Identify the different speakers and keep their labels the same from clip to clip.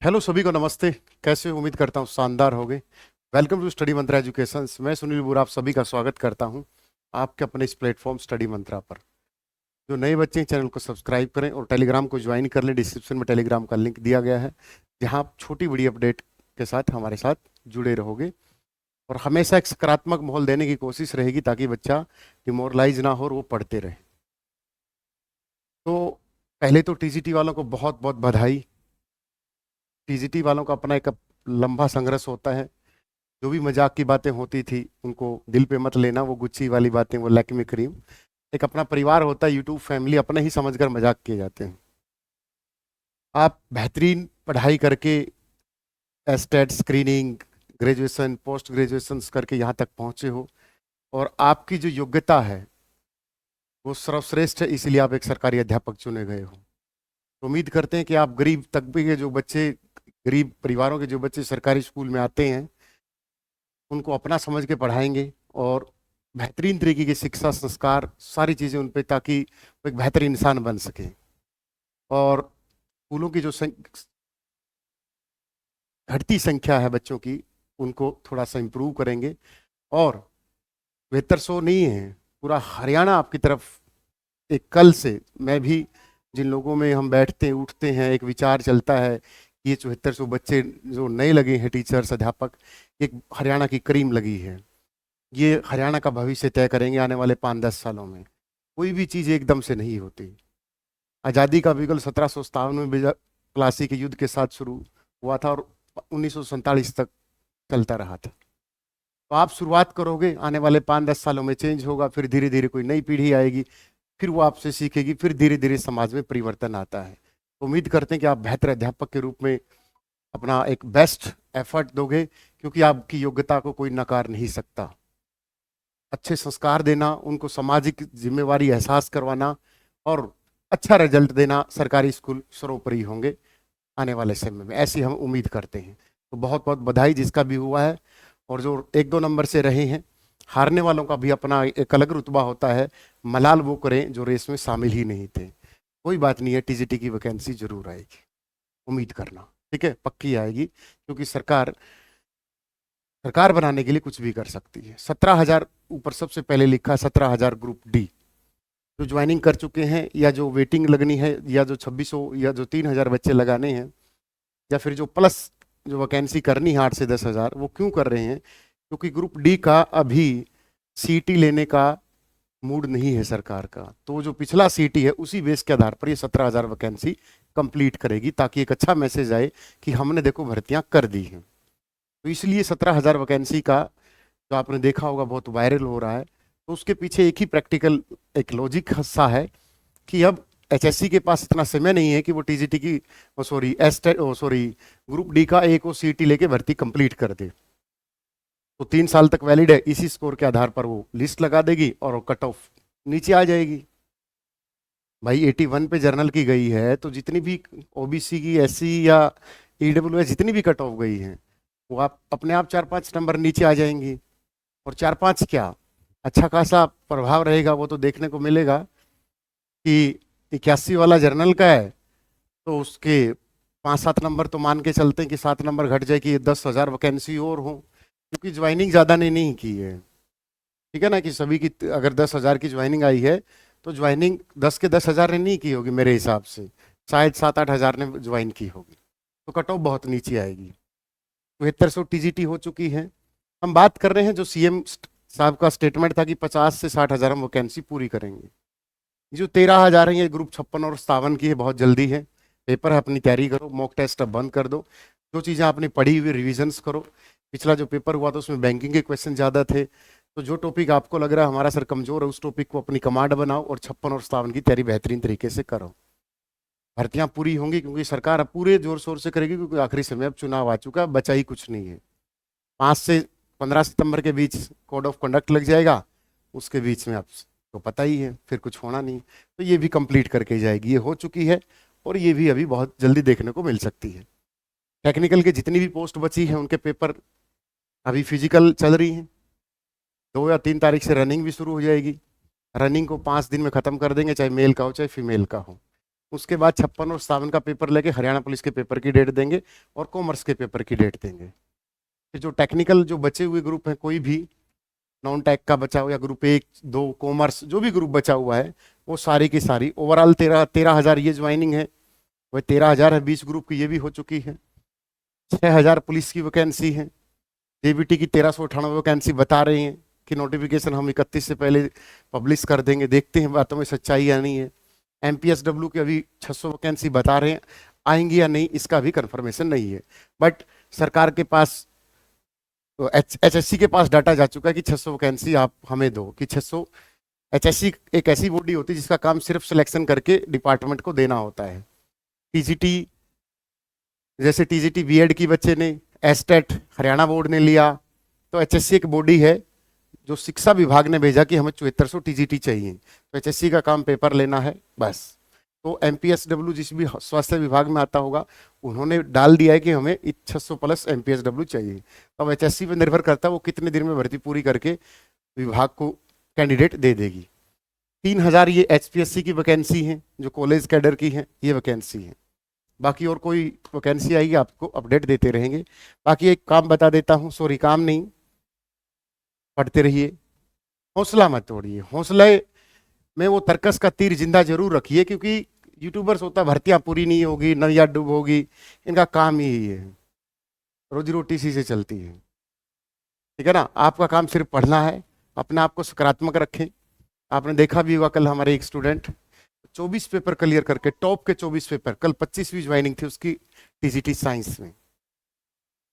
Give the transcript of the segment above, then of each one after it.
Speaker 1: Hello सभी को नमस्ते। कैसे हो? उम्मीद करता हूँ शानदार होगे। Welcome to Study Mantra Education. मैं सुनील बुरा आप सभी का स्वागत करता हूँ आपके अपने इस प्लेटफॉर्म स्टडी मंत्रा पर। जो नए बच्चे हैं चैनल को सब्सक्राइब करें और टेलीग्राम को ज्वाइन कर लें। डिस्क्रिप्शन में टेलीग्राम का लिंक दिया गया है, जहाँ आप छोटी बड़ी अपडेट के साथ हमारे साथ जुड़े रहोगे और हमेशा एक सकारात्मक माहौल देने की कोशिश रहेगी ताकि बच्चा डिमोरलाइज ना हो और वो पढ़ते रहे। तो पहले तो टीजीटी वालों को बहुत बहुत बधाई। टीजीटी वालों का अपना एक लंबा संघर्ष होता है। जो भी मजाक की बातें होती थी उनको दिल पे मत लेना, वो गुच्ची वाली बातें, वो लैक्मे क्रीम। एक अपना परिवार होता है, यूट्यूब फैमिली, अपने ही समझकर मजाक किए जाते हैं। आप बेहतरीन पढ़ाई करके estate screening, graduation, post graduation करके यहाँ तक पहुँचे हो और आपकी जो योग्यता है वो सर्वश्रेष्ठ है, इसलिए आप एक सरकारी अध्यापक चुने गए हो। तो उम्मीद करते हैं कि आप गरीब तबके के जो बच्चे, गरीब परिवारों के जो बच्चे सरकारी स्कूल में आते हैं उनको अपना समझ के पढ़ाएंगे और बेहतरीन तरीके की शिक्षा, संस्कार, सारी चीज़ें उन पे, ताकि वो एक बेहतर इंसान बन सके। और स्कूलों की जो घटती संख्या है बच्चों की, उनको थोड़ा सा इम्प्रूव करेंगे। और बेहतर सो नहीं है, पूरा हरियाणा आपकी तरफ एक कल से, मैं भी जिन लोगों में हम बैठते हैं उठते हैं, एक विचार चलता है कि ये 7400 बच्चे जो नए लगे हैं, टीचर्स, अध्यापक, एक हरियाणा की करीम लगी है। ये हरियाणा का भविष्य तय करेंगे आने वाले 5-10 सालों में। कोई भी चीज़ एकदम से नहीं होती। आज़ादी का बिगुल 1757 में प्लासी के युद्ध के साथ शुरू हुआ था और 1947 तक चलता रहा था। तो आप शुरुआत करोगे, आने वाले 5-10 सालों में चेंज होगा, फिर धीरे धीरे कोई नई पीढ़ी आएगी, फिर वो आपसे सीखेगी, फिर धीरे धीरे समाज में परिवर्तन आता है। तो उम्मीद करते हैं कि आप बेहतर अध्यापक के रूप में अपना एक बेस्ट एफर्ट दोगे, क्योंकि आपकी योग्यता को कोई नकार नहीं सकता। अच्छे संस्कार देना, उनको सामाजिक जिम्मेवारी एहसास करवाना और अच्छा रिजल्ट देना, सरकारी स्कूल सर्वोपरि होंगे आने वाले समय में, ऐसी हम उम्मीद करते हैं। तो बहुत बहुत बधाई जिसका भी हुआ है। और जो 1-2 नंबर से रहे हैं, हारने वालों का भी अपना एक अलग रुतबा होता है। मलाल वो करें जो रेस में शामिल ही नहीं थे। कोई बात नहीं है, टीजीटी की वैकेंसी जरूर आएगी, उम्मीद करना। ठीक है, पक्की आएगी, क्योंकि सरकार सरकार बनाने के लिए कुछ भी कर सकती है। 17,000 ऊपर सबसे पहले लिखा, 17,000 ग्रुप डी जो ज्वाइनिंग कर चुके हैं, या जो वेटिंग लगनी है, या जो 2600 या जो 3,000 बच्चे लगाने हैं, या फिर जो प्लस जो वैकेंसी करनी है 8 से 10,000, वो क्यों कर रहे हैं? क्योंकि ग्रुप डी का अभी सीटी लेने का मूड नहीं है सरकार का। तो जो पिछला सीटी है उसी बेस के आधार पर ये 17,000 वैकेंसी कंप्लीट करेगी, ताकि एक अच्छा मैसेज आए कि हमने देखो भर्तियां कर दी हैं। तो इसलिए 17,000 वैकेंसी का जो आपने देखा होगा बहुत वायरल हो रहा है, तो उसके पीछे एक ही प्रैक्टिकल एक लॉजिक सा है कि अब एचएससी के पास इतना समय नहीं है कि वो टीजीटी की, सॉरी ग्रुप डी का एक और सीटी लेके भर्ती कंप्लीट कर दे। तो 3 साल तक वैलिड है, इसी स्कोर के आधार पर वो लिस्ट लगा देगी और कट ऑफ नीचे आ जाएगी। भाई 81 पे जर्नल की गई है, तो जितनी भी ओबीसी की, एससी या ईडब्ल्यूएस जितनी भी कट ऑफ गई हैं, वो आप अपने आप 4-5 नंबर नीचे आ जाएंगी। और 4-5 क्या, अच्छा खासा प्रभाव रहेगा। वो तो देखने को मिलेगा कि 81 वाला जर्नल का है तो उसके 5-7 नंबर तो मान के चलते हैं कि 7 नंबर घट जाए कि 10,000 वैकेंसी और हो, क्योंकि ज्वाइनिंग ज़्यादा ने नहीं की है। ठीक है ना, कि सभी की अगर 10,000 की ज्वाइनिंग आई है तो ज्वाइनिंग 10 के 10,000 ने नहीं की होगी मेरे हिसाब से, शायद 7-8 हज़ार ने ज्वाइन की होगी। तो कट ऑफ बहुत नीचे आएगी। 7200 टीजीटी हो चुकी है। हम बात कर रहे हैं जो सीएम साहब का स्टेटमेंट था कि 50 से 60,000 हम वैकेंसी पूरी करेंगे। जो 13,000 है ये ग्रुप 56 और 57 की है, बहुत जल्दी है। पेपर है, अपनी तैयारी करो, मॉक टेस्ट अब बंद कर दो, जो चीज़ें आपने पढ़ी हुई रिविजन्स करो। पिछला जो पेपर हुआ था उसमें बैंकिंग के क्वेश्चन ज़्यादा थे, तो जो टॉपिक आपको लग रहा है हमारा सर कमजोर है, उस टॉपिक को अपनी कमांड बनाओ और 56 और 57 की तैयारी बेहतरीन तरीके से करो। भर्तियां पूरी होंगी, क्योंकि सरकार अब पूरे जोर शोर से करेगी, क्योंकि आखिरी समय अब चुनाव आ चुका है, बचा ही कुछ नहीं है। 5 से 15 सितंबर के बीच कोड ऑफ कंडक्ट लग जाएगा, उसके बीच में आप तो पता ही है फिर कुछ होना नहीं। तो ये भी कंप्लीट करके जाएगी, ये हो चुकी है और ये भी अभी बहुत जल्दी देखने को मिल सकती है। टेक्निकल के जितनी भी पोस्ट बची है उनके पेपर अभी फिजिकल चल रही हैं। 2 या 3 तारीख से रनिंग भी शुरू हो जाएगी। रनिंग को 5 दिन में ख़त्म कर देंगे, चाहे मेल का हो चाहे फीमेल का हो। उसके बाद 56 और 57 का पेपर लेके हरियाणा पुलिस के पेपर की डेट देंगे और कॉमर्स के पेपर की डेट देंगे। फिर जो टेक्निकल जो बचे हुए ग्रुप हैं, कोई भी नॉन टेक का बचा हुआ या ग्रुप 1 2 कॉमर्स जो भी ग्रुप बचा हुआ है, वो सारी की सारी ओवरऑल 13,000 ये ज्वाइनिंग है, वह 13,000 है। 20 ग्रुप की ये भी हो चुकी है। 6,000 पुलिस की वैकेंसी है। जेबीटी की 1398 वैकेंसी बता रहे हैं कि नोटिफिकेशन हम 31 से पहले पब्लिश कर देंगे। देखते हैं बातों में सच्चाई या नहीं है। एमपीएसडब्ल्यू की अभी 600 वैकेंसी बता रहे हैं, आएंगी या नहीं इसका भी कंफर्मेशन नहीं है। बट सरकार के पास, तो एचएससी के पास डाटा जा चुका है कि 600 वैकेंसी आप हमें दो, कि 600। एचएससी एक ऐसी बॉडी होती है जिसका काम सिर्फ सिलेक्शन करके डिपार्टमेंट को देना होता है। टीजीटी, जैसे टीजीटी बीएड की बच्चे ने, एस्टेट हरियाणा बोर्ड ने लिया, तो एचएससी एक बॉडी है जो शिक्षा विभाग ने भेजा कि हमें 7400 टीजीटी चाहिए, तो एचएससी का काम पेपर लेना है बस। तो एमपीएसडब्ल्यू जिस भी स्वास्थ्य विभाग में आता होगा, उन्होंने डाल दिया है कि हमें 600 प्लस एमपीएसडब्ल्यू चाहिए। तो अब एचएससी पे निर्भर करता है वो कितने दिन में भर्ती पूरी करके विभाग को कैंडिडेट दे देगी। 3,000 ये एचपीएससी की वैकेंसी है जो कॉलेज कैडर की है, ये वैकेंसी है। बाकी और कोई वैकेंसी आएगी आपको अपडेट देते रहेंगे। बाकी एक काम बता देता हूँ, सॉरी काम नहीं, पढ़ते रहिए, हौसला मत तोड़िए। हौसले में वो तरकस का तीर जिंदा जरूर रखिए, क्योंकि यूट्यूबर्स होता भर्तियां पूरी नहीं होगी, नैया डूब होगी, इनका काम ही है, रोजी रोटी इसी से चलती है। ठीक है ना। आपका काम सिर्फ पढ़ना है, अपने आप को सकारात्मक रखें। आपने देखा भी होगा कल हमारे एक स्टूडेंट 24 पेपर क्लियर करके, टॉप के 24 पेपर, कल 25वीं ज्वाइनिंग थी उसकी टीजीटी साइंस में,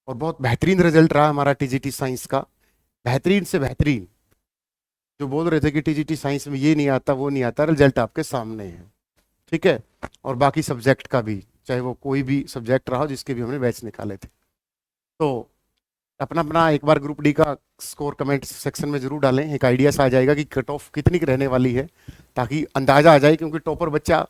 Speaker 1: और बहुत बेहतरीन रिजल्ट रहा हमारा टीजीटी साइंस का, बेहतरीन से बेहतरीन। जो बोल रहे थे कि टीजीटी साइंस में ये नहीं आता वो नहीं आता, रिजल्ट आपके सामने है। ठीक है। और बाकी सब्जेक्ट का भी, चाहे वो कोई भी सब्जेक्ट रहा हो, जिसके भी हमने बैच निकाले थे। तो अपना अपना एक बार ग्रुप डी का स्कोर कमेंट सेक्शन में जरूर डालें, एक आइडिया सा आ जाएगा कि कट ऑफ कितनी रहने वाली है, ताकि अंदाजा आ जाए। क्योंकि टॉपर बच्चा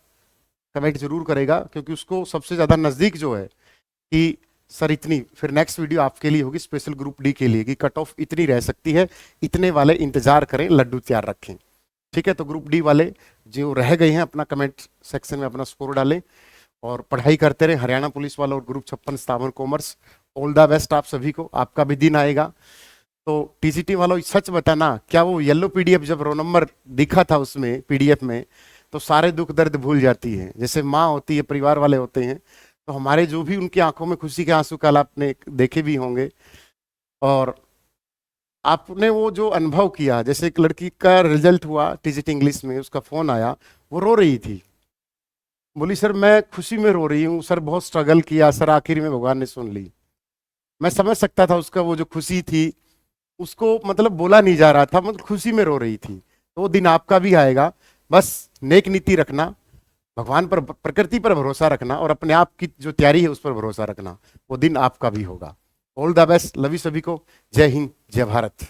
Speaker 1: कमेंट जरूर करेगा, क्योंकि उसको सबसे ज़्यादा नज़दीक जो है कि सर इतनी, फिर नेक्स्ट वीडियो आपके लिए होगी स्पेशल ग्रुप डी के लिए कि कट ऑफ इतनी रह सकती है, इतने वाले इंतजार करें, लड्डू तैयार रखें। ठीक है। तो ग्रुप डी वाले जो रह गए हैं, अपना कमेंट सेक्शन में अपना स्कोर डालें और पढ़ाई करते रहे। हरियाणा पुलिस वाला और group 56-57 commerce, all the best आप सभी को, आपका भी दिन आएगा। तो टीजीटी वालों सच बताना, क्या वो येलो पीडीएफ जब रोल नंबर दिखा था उसमें पीडीएफ में, तो सारे दुख दर्द भूल जाती है। जैसे माँ होती है, परिवार वाले होते हैं, तो हमारे जो भी उनकी आंखों में खुशी के आंसू कल आपने देखे भी होंगे। और आपने वो जो अनुभव किया, जैसे एक लड़की का रिजल्ट हुआ टीजीटी इंग्लिश में, उसका फोन आया, वो रो रही थी, बोली सर मैं खुशी में रो रही हूँ सर, बहुत स्ट्रगल किया सर, आखिर में भगवान ने सुन ली। मैं समझ सकता था उसका वो जो खुशी थी, उसको मतलब बोला नहीं जा रहा था, मतलब खुशी में रो रही थी। तो वो दिन आपका भी आएगा। बस नेक नीति रखना, भगवान पर, प्रकृति पर भरोसा रखना, और अपने आप की जो तैयारी है उस पर भरोसा रखना, वो दिन आपका भी होगा। All the best, love you सभी को। जय हिंद, जय भारत।